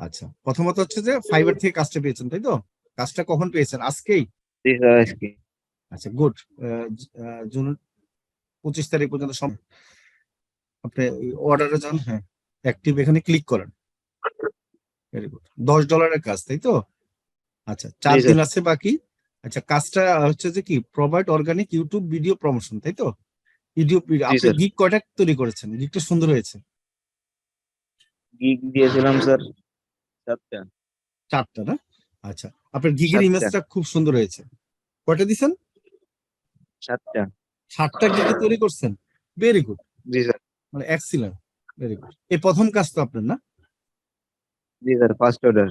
আচ্ছা, প্রথমত হচ্ছে যে ফাইবার থেকে কাজটা পেয়েছেন, তাই তো? কাজটা কখন পেয়েছেন? আজকেই? জি স্যার আজকে। আচ্ছা, গুড। জুন 25 তারিখ পর্যন্ত আপনি অর্ডারে যান, হ্যাঁ, অ্যাক্টিভ এখানে ক্লিক করেন। Very good. $10 কাজ, তাই তো? আচ্ছা, জি 4 দিন স্যার। আছে বাকি। আচ্ছা, কাজটা হচ্ছে যে কি, provide organic YouTube video promotion, তাই তো? ইউটিউব জি আপনি স্যার। গিগ কয়টা তৈরি করেছেন? গিগটা সুন্দর হয়েছে। গিগ দিয়েছিলাম স্যার 7টা। 4টা না? আচ্ছা, আপনার গিগের 7টা। ইমেজটা খুব সুন্দর হয়েছে। কয়টা দিছেন? 7টা। 7টা গিগে তৈরি করছেন। Very good. জি স্যার। মানে এক্সিলেন্ট। Very good. এই প্রথম কাজ তো আপনার, না? জি স্যার ফার্স্ট অর্ডার।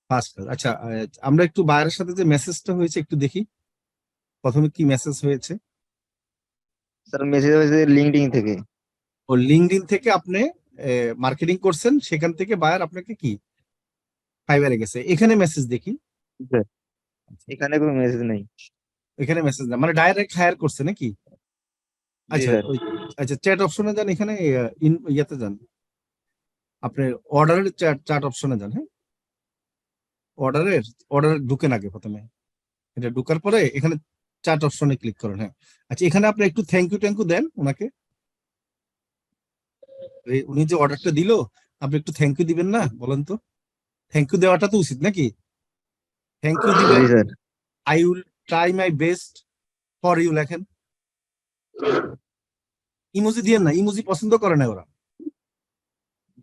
ফার্স্ট কাজ। আচ্ছা, আমরা একটু বাইরের সাথে যে মেসেজটা হয়েছে একটু দেখি। প্রথমে কি মেসেজ হয়েছে? স্যার মেসেজ হয়েছে লিঙ্কডইন থেকে। ও, লিঙ্কডইন থেকে আপনি মার্কেটিং করছেন, সেখান থেকে বায়ার আপনাকে কি ফাইবারে গেছে, এখানে মেসেজ দেখি। জি স্যার। এখানে কোনো মেসেজ নেই। এখানে মেসেজ না, মানে ডাইরেক্ট হায়ার করছে নাকি? জি আচ্ছা, স্যার। ওই, আচ্ছা, চ্যাট অপশনে যান, এখানে ইয়াতে যান, আপনি অর্ডারের চ্যাট অপশনে যান, হ্যাঁ। অর্ডারের অর্ডারে ঢুকেন আগে প্রথমে। এটা ঢুকার পরে এখানে চ্যাট অপশনে ক্লিক করেন, হ্যাঁ। আচ্ছা, এখানে আপনি একটু থ্যাংক ইউ ট্যাংক ইউ দেন ওনাকে। উনি যে অর্ডারটা দিল, আপনি একটু থ্যাংক ইউ দিবেন না, বলেন তো? থ্যাংক ইউ দেওয়াটা তো উচিত নাকি? থ্যাংক ইউ দিবেন। জি sir. I will try my best for you লেখেন। ইমোজি দিয়েন না, ইমোজি পছন্দ করে না ওরা।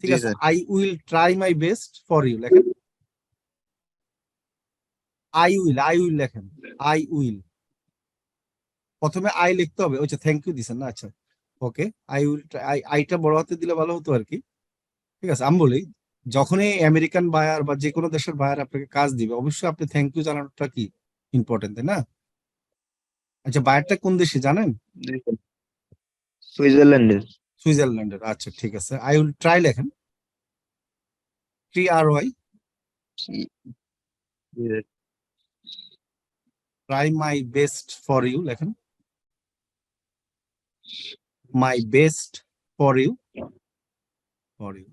ঠিক জি আছে, sir. I will try my best for you লেখেন। আই উইল লেখেন। আই উইল, প্রথমে আই লিখতে হবে। ওই থ্যাংক ইউ দিছেন না? আচ্ছা, ওকে। আই উইল, আইটা বড় হাতে দিলে ভালো হতো আর কি। ঠিক আছে, আমি বলি, যখনই আমেরিকান বায়ার বা যে কোনো দেশের বায়ার আপনাকে কাজ দিবে, অবশ্যই আপনি থ্যাংক ইউ জানানোটা কি ইম্পর্টেন্ট, তাই না? আচ্ছা, বায়ারটা কোন দেশে জানেন? জি স্যার। সুইজারল্যান্ডের। সুইজারল্যান্ডের। আচ্ছা, ঠিক আছে, আই উইল ট্রাই লেখেন। TRY, জি sir. Try my best for you লেখেন। মাই বেস্ট ফর ইউ,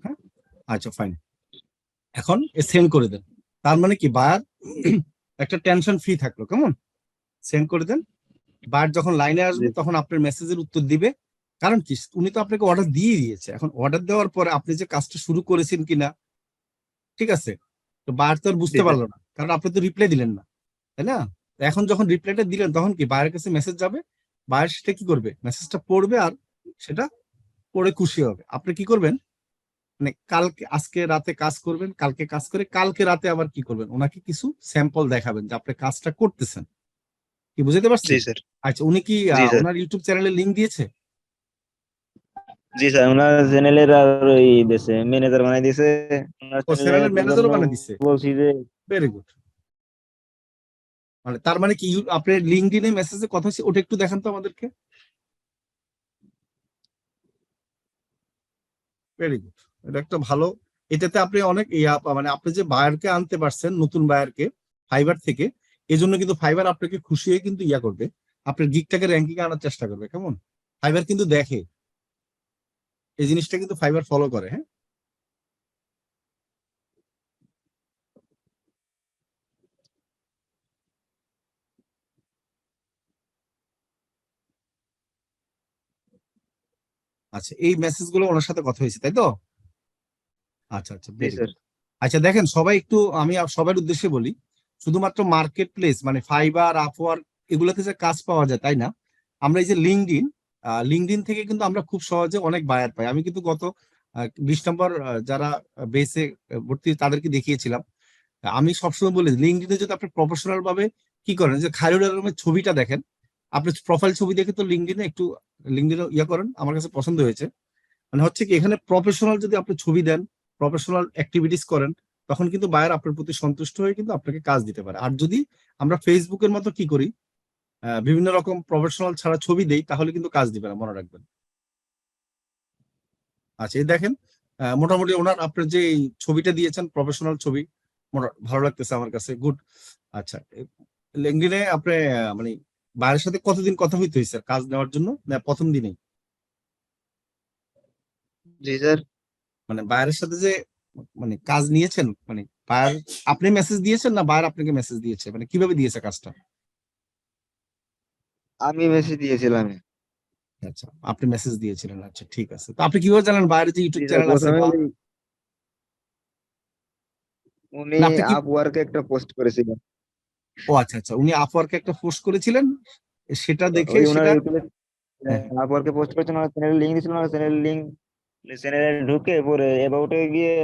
হ্যাঁ। আচ্ছা, ফাইন। এখন সেন্ড করে দেন। তার মানে কি, বায়ার একটা টেনশন ফ্রি থাকলো, কেমন? সেন্ড করে দেন। বায়ার যখন লাইনে জি আসবে তখন আপনার মেসেজের উত্তর দিবে। কারণ কি, উনি তো আপনাকে অর্ডার দিয়ে দিয়েছে। এখন অর্ডার দেওয়ার পরে আপনি যে কাজটা শুরু করেছেন কিনা, ঠিক আছে, তো বায়ার তো আর জি বুঝতে স্যার। পারলো না, কারণ আপনি তো রিপ্লাই দিলেন না, তাই না? এখন যখন রিপ্লাইটা দিলেন তখন কি বায়ারের কাছে মেসেজ যাবে। বায়ার সেটা কি করবে, মেসেজটা পড়বে আর সেটা পড়ে খুশি হবে। আপনি কি করবেন, মানে কালকে, আজকে রাতে কাজ করবেন, কালকে কাজ করে কালকে রাতে আবার কি করবেন, ওনাকে কিছু স্যাম্পল দেখাবেন যে আপনি কাজটা করতেছেন। কি বুঝতে পারছি? জি স্যার। আচ্ছা, উনি কি জি স্যার। ওনার ইউটিউব চ্যানেলের লিংক দিয়েছে? জি স্যার ওনার চ্যানেলের আর ওই দেশে ম্যানেজার বানাই দিয়েছে। ওনার ও, চ্যানেলের চ্যানেলের জন্য ম্যানেজারও বানিয়ে দিচ্ছে। বলছি যে ভেরি গুড। মানে তার মানে কি, আপনার লিঙ্কডিনে মেসেজে কথা হচ্ছে, ওটা একটু দেখান তো আমাদেরকে। Very good. এটা একটা ভালো, এটাতে আপনি অনেক মানে আপনি যে বায়ারকে আনতে পারছেন, নতুন বায়ারকে ফাইবার থেকে, এই জন্য কিন্তু ফাইবার আপনাকে খুশি হয়ে কিন্তু করবে, আপনার গিগটাকে র্যাঙ্কিং আনার চেষ্টা করবে, কেমন? ফাইবার কিন্তু দেখে, এই জিনিসটা কিন্তু ফাইবার ফলো করে, হ্যাঁ। আচ্ছা, এই মেসেজ গুলো ওনার সাথে কথা হয়েছে, তাই তো? আচ্ছা, আচ্ছা, জি ভেরি স্যার। গুড। আচ্ছা, দেখেন সবাই একটু, আমি সবার উদ্দেশ্যে বলি, শুধুমাত্র মার্কেট প্লেস মানে ফাইবার, আপওয়ার্ক, এগুলোতে যে কাজ পাওয়া যায় তাই না। আমরা এই যে লিঙ্কডইন, লিঙ্কডইন থেকে কিন্তু আমরা খুব সহজে অনেক বায়ার পাই। আমি কিন্তু গত 20 নম্বর যারা বেসে ভর্তি তাদেরকে দেখিয়েছিলাম। আমি সবসময় বলি, লিঙ্কডইনে যদি আপনি প্রফেশনাল ভাবে কি করেন, যে খায়রুল আলমের ছবিটা দেখেন, আপনি প্রোফাইল ছবি দেখে তো লিঙ্কডইনে একটু, লিঙ্কডইনে করেন, আমার কাছে পছন্দ হয়েছে। মানে হচ্ছে কি, এখানে প্রফেশনাল যদি আপনি ছবি দেন, প্রফেশনাল অ্যাক্টিভিটিস করেন, তখন কিন্তু বায়ার আপনার প্রতি সন্তুষ্ট হয়ে কিন্তু আপনাকে কাজ দিতে পারে। আর যদি আমরা ফেসবুকের মতো কি করি, বিভিন্ন রকম প্রফেশনাল ছাড়া ছবি দেই, তাহলে কিন্তু কাজ দিবে না, মনে রাখবেন। আচ্ছা, এই দেখেন, মোটামুটি ওনার আপনার যে এই ছবিটা দিয়েছেন, প্রফেশনাল ছবি, ভালো লাগতেছে আমার কাছে, গুড। আচ্ছা, লিঙ্কডইনে আপনি মানে বায়ারের সাথে কতদিন কথা হইতে হয়েছে কাজ নেওয়ার জন্য, না প্রথম দিনেই? জি স্যার। মানে বায়ারের সাথে যে মানে কাজ নিয়েছেন, মানে বায়ার আপনি মেসেজ দিয়েছেন না বায়ার আপনাকে মেসেজ দিয়েছে, মানে কিভাবে দিয়েছে কাজটা? আমি মেসেজ দিয়েছিলাম। আচ্ছা, আপনি মেসেজ দিয়েছিলেন, আচ্ছা ঠিক আছে। তো আপনি কিভাবে জানেন বাইরে যে জি ইউটিউব স্যার, চ্যানেল আছে প্রথমে বা উনি না আপনি কি? আপওয়ার্কে একটা পোস্ট করেছিলেন। ও আচ্ছা আচ্ছা, উনি আপওয়ার্কে একটা পোস্ট করেছিলেন, সেটা দেখে ওই ওনার সেটা। ইউটিউবে হ্যাঁ, আপওয়ার্কে পোস্ট করেছেন, ওনার চ্যানেলের লিঙ্ক দিয়েছিলেন, ওনার চ্যানেলের লিঙ্ক চ্যানেলে ঢুকে পরে অ্যাবাউটে গিয়ে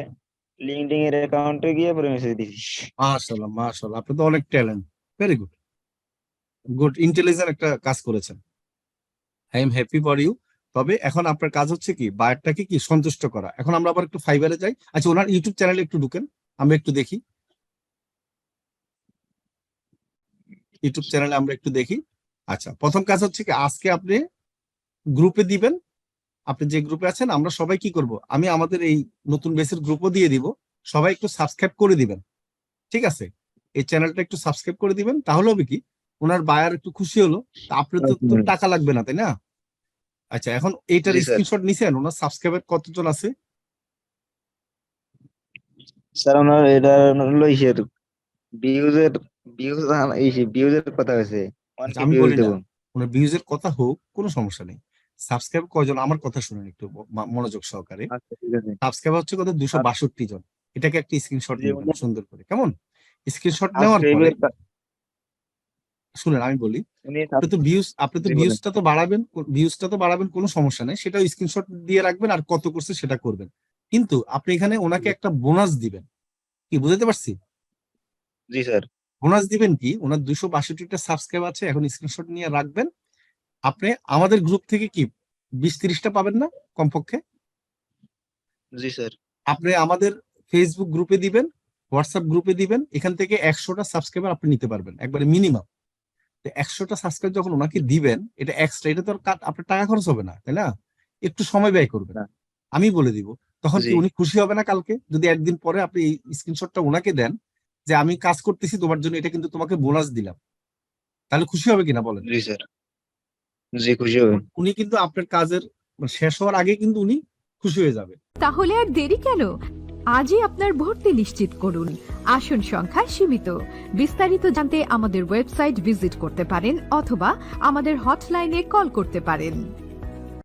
লিঙ্কডইন এর অ্যাকাউন্টে গিয়ে পরে মেসেজ দিয়েছি। মাশাআল্লাহ মাশাআল্লাহ, আপনি তো অনেক talent, very good, good intelligent একটা কাজ করেছেন। I am happy for you. তবে এখন আপনার কাজ হচ্ছে কি বায়ারটাকে কি সন্তুষ্ট করা। এখন আমরা আবার একটু ফাইবারে যাই। আচ্ছা, ওনার ইউটিউব চ্যানেলে একটু ঢুকেন, আমরা একটু দেখি ইউটিউব চ্যানেলে আমরা একটু দেখি। আচ্ছা, প্রথম কাজ হচ্ছে কি আজকে আপনি গ্রুপে দিবেন। আপনি যে গ্রুপে আছেন আমরা সবাই কি করব, আমি আমাদের এই নতুন বেসের গ্রুপও দিয়ে দিব। সবাই একটু সাবস্ক্রাইব করে দিবেন, ঠিক আছে? এই চ্যানেলটা একটু সাবস্ক্রাইব করে দিবেন, তাহলে হবে কি ওনার বায়ার একটু খুশি হলো। তা আপনার তো টাকা লাগবে না, তাই না? আচ্ছা, এখন এইটার জি স্যার। স্ক্রিনশট নিছেন? ওনার সাবস্ক্রাইবার কতজন আছে? স্যার ওনার এটা হলো ইসের ভিউজের ভিউজ ভিউজের কথা হয়েছে, আচ্ছা, ওয়ানকে আমি ভিউজ বলি না, দেবো। ওনার ভিউজের কথা হোক, কোনো সমস্যা নেই। সাবস্ক্রাইব কয়জন আমার কথা শুনেন একটু মনোযোগ সহকারে। আচ্ছা ঠিক আছে। সাবস্ক্রাইবার হচ্ছে কত, আর 262 জন। এটাকে একটা স্ক্রিনশট যে নেবেন উনি সুন্দর করে, কেমন? স্ক্রিনশট নেওয়ার পরে সাবস্ক্রাইবের শুনেন আমি বলি, উনি আপনি তো জি বলেন। ভিউজটা তো বাড়াবেন, ভিউজটা তো বাড়াবেন, কোনো সমস্যা নেই, সেটা স্ক্রিনশট দিয়ে রাখবেন আর কত করছে সেটা করবেন। কিন্তু আপনি এখানে ওনাকে একটা বোনাস দিবেন, কি বুঝতে পারছি? জি স্যার। বোনাস দিবেন কি, ওনার 262টা সাবস্ক্রাইব আছে, এখন স্ক্রিনশট নিয়ে রাখবেন। আপনি আমাদের গ্রুপ থেকে কি 20-30টা পাবেন না কমপক্ষে? জি স্যার। আপনি আমাদের ফেসবুক গ্রুপে দিবেন, হোয়াটসঅ্যাপ গ্রুপে দিবেন, এখান থেকে 100টা সাবস্ক্রাইবার আপনি নিতে পারবেন একবারে মিনিমাম। 100টা সাবস্ক্রাইব যখন ওনাকে দিবেন, এটা এক্সট্রা, এটা তো আর আপনার টাকা খরচ হবে না, তাই না? একটু সময় ব্যয় করবেন, না, আমি বলে দিব। তখন কি জি উনি খুশি হবে না কালকে যদি একদিন পরে আপনি এই স্ক্রিনশটটা ওনাকে দেন যে আমি কাজ করতেছি তোমার জন্য, এটা কিন্তু তোমাকে বোনাস দিলাম, তাহলে খুশি হবে কিনা বলেন? জি স্যার। জি খুশি হবেন। উনি কিন্তু আপনার কাজের মানে শেষ হওয়ার আগে কিন্তু উনি খুশি হয়ে যাবে। তাহলে আর দেরি কেন? আজই আপনার ভর্তি নিশ্চিত করুন। আসন সংখ্যা সীমিত। বিস্তারিত জানতে আমাদের ওয়েবসাইট ভিজিট করতে পারেন অথবা আমাদের হটলাইনে কল করতে পারেন।